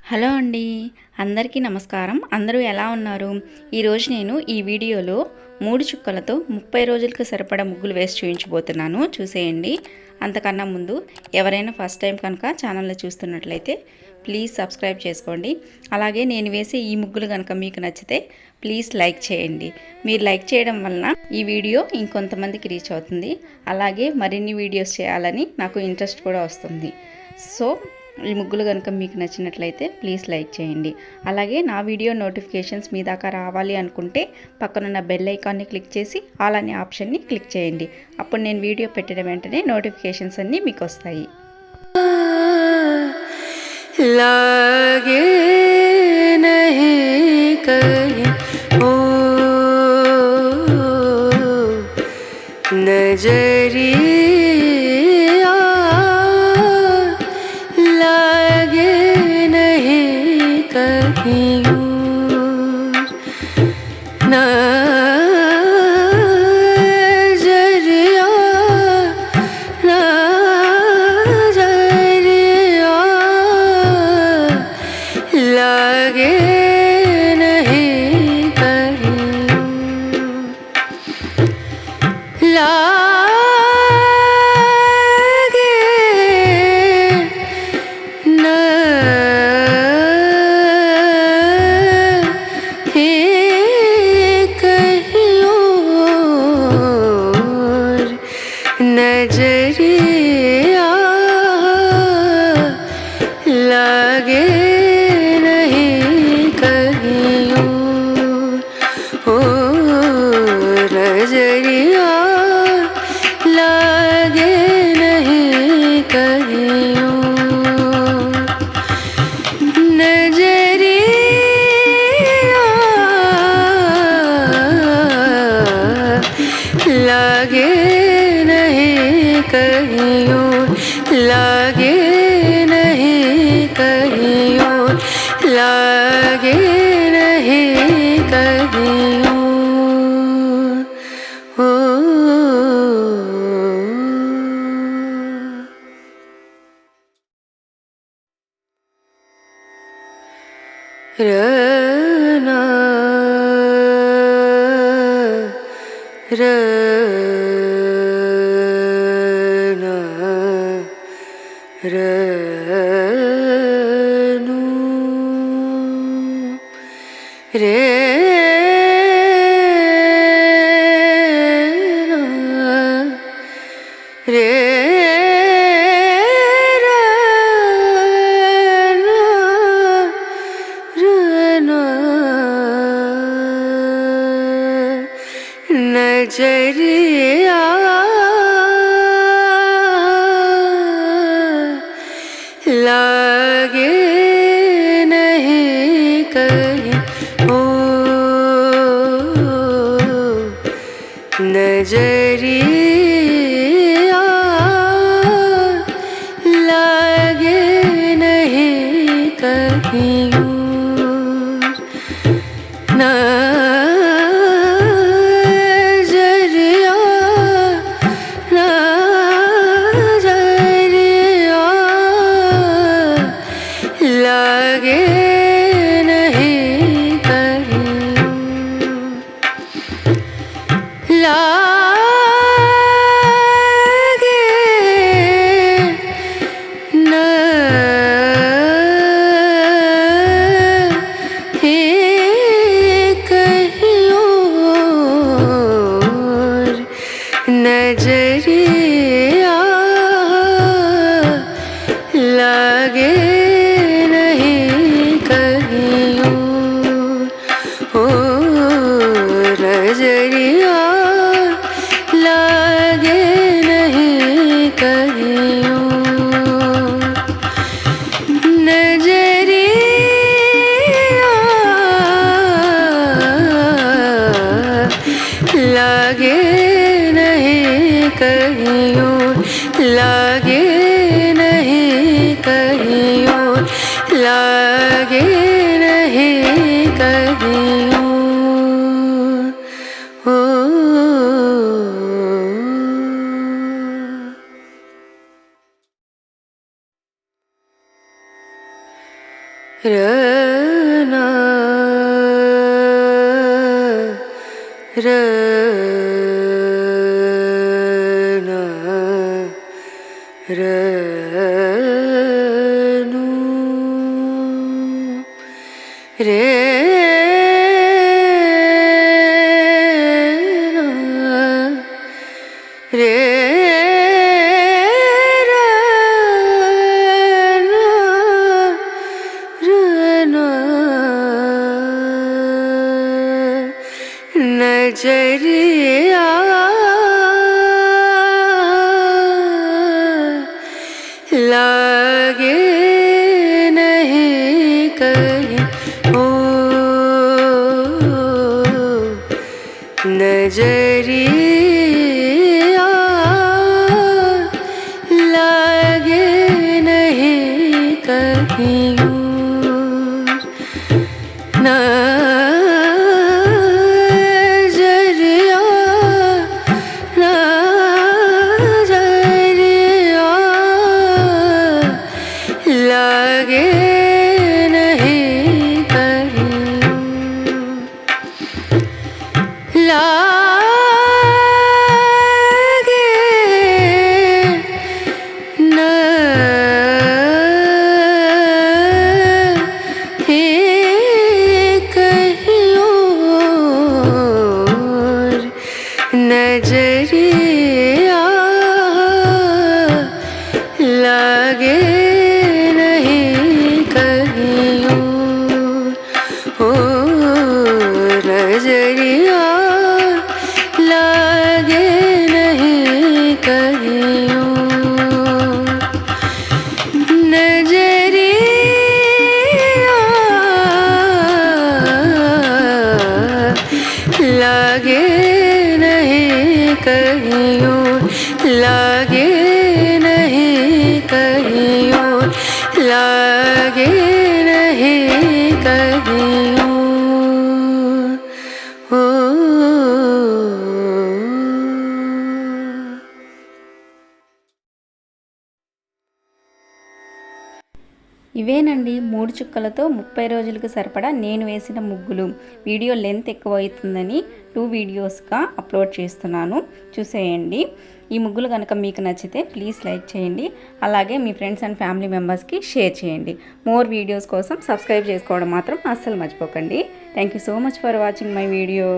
Hello అండి, అందరికీ నమస్కారం. అందరూ ఎలా ఉన్నారు? ఈరోజు నేను ఈ వీడియోలో 3 చుక్కలతో 30 రోజులకు సరిపడా ముగ్గులు వేసి చూపించబోతున్నాను. చూసేయండి. అంతకన్నా ముందు ఎవరైనా ఫస్ట్ టైం కనుక ఛానల్ని చూస్తున్నట్లయితే ప్లీజ్ సబ్స్క్రైబ్ చేసుకోండి. అలాగే నేను వేసే ఈ ముగ్గులు కనుక మీకు నచ్చితే ప్లీజ్ లైక్ చేయండి. మీరు లైక్ చేయడం వలన ఈ వీడియో ఇంకొంతమందికి రీచ్ అవుతుంది. అలాగే మరిన్ని వీడియోస్ చేయాలని నాకు ఇంట్రెస్ట్ కూడా వస్తుంది. సో ఈ ముగ్గులు కనుక మీకు నచ్చినట్లయితే ప్లీజ్ లైక్ చేయండి. అలాగే నా వీడియో నోటిఫికేషన్స్ మీ దాకా రావాలి అనుకుంటే పక్కనున్న బెల్ ఐకాన్ని క్లిక్ చేసి ఆల్ అనే ఆప్షన్ని క్లిక్ చేయండి. అప్పుడు నేను వీడియో పెట్టిన వెంటనే నోటిఫికేషన్స్ అన్నీ మీకు వస్తాయి. लागे नहीं कहीं ओ नजरिया लागे नहीं कहीं नजरिया लागे नहीं कहीं लागे नहीं कहीं और नजरिया लागे नजरिया लागे नहीं कहीं नजरिया लागे नहीं कहीं लागे नहीं कहीं लागे नहीं कहीं रना रना रनु रे रे नजरिया लागे नहीं कहीं ओ नजरिया लागे नहीं कहीं लागे नहीं कहीं लागे नहीं कहीं और नजरिया लागे नजरिया लागे नहीं कहीं नजरिया लागे नहीं कहीं लागे नहीं कहीं लागे नहीं कहीं रना रना रनु रे रे नजरिया लागे नहीं कहीं ओ नजरिया लागे नहीं कहीं लागे नहीं कहीं लागे नहीं कहीं और नजरिया लागे नजरिया लागे नहीं कहीं नजरिया लागे नहीं कहीं लागे नहीं कहीं लागे नहीं कहीं ఇవేనండి 3 చుక్కలతో 30 రోజులకు సరిపడా నేను వేసిన ముగ్గులు. వీడియో లెంత్ ఎక్కువ అవుతుందని 2 వీడియోస్గా అప్లోడ్ చేస్తున్నాను, చూసేయండి. ఈ ముగ్గులు కనుక మీకు నచ్చితే ప్లీజ్ లైక్ చేయండి, అలాగే మీ ఫ్రెండ్స్ అండ్ ఫ్యామిలీ మెంబర్స్కి షేర్ చేయండి. మోర్ వీడియోస్ కోసం సబ్స్క్రైబ్ చేసుకోవడం మాత్రం అస్సలు మర్చిపోకండి. Thank you so much for watching my video.